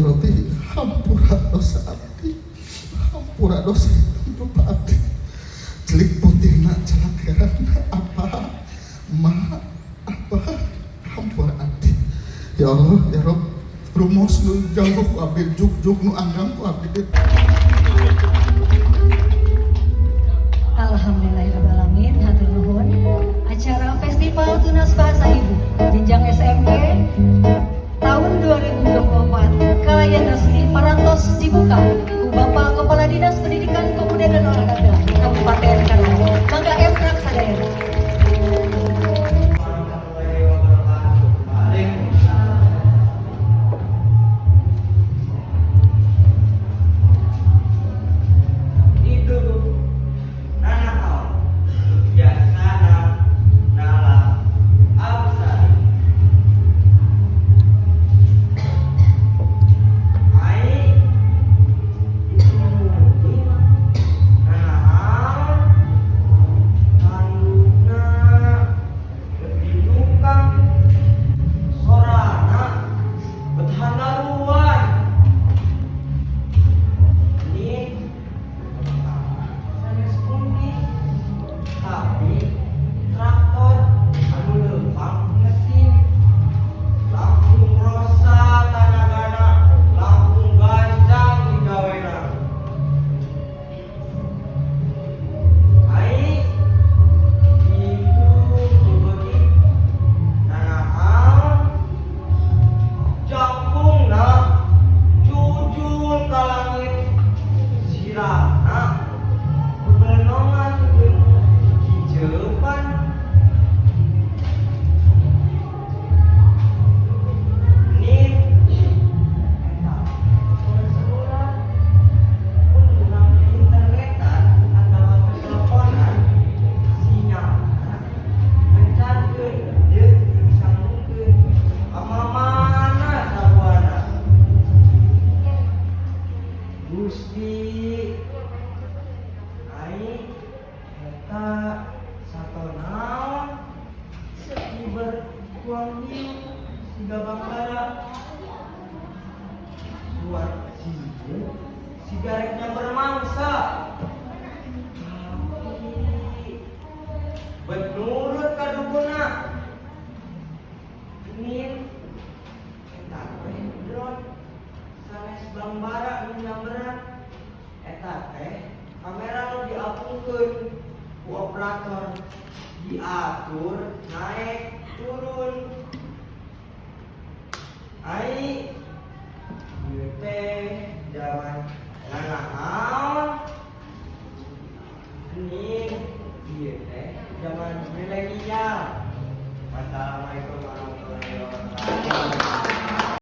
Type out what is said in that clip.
roti hampura dosa abdi, hampura dosa Bapak abdi. Celik putihna celak heran apa apa hampura abdi. Ya Allah ya Rob, rumos nu jauh ku abdi, juk nu anggang ku abdi. Alhamdulillahirrahmanirrahim. Hatur nuhun. Acara Festival Tunas Bahasa Ibu jenjang SMP tahun 2024 kalayan resmi parantos dibuka ku Bapak Kepala Dinas Pendidikan Pemuda dan Olahraga Kabupaten Karawang. Mangga Emrak sadaya. Gusti ai eta satona sekiber kuang hiu siga bakara suat sigaretnya bermangsa tapi menurut kaduguna ingin eta drone sanes bambara nyamberan eta teh kamera nu diapungkeun ku operator diatur naik turun ai ieu teh zaman nanaon ini ieu teh zaman milenial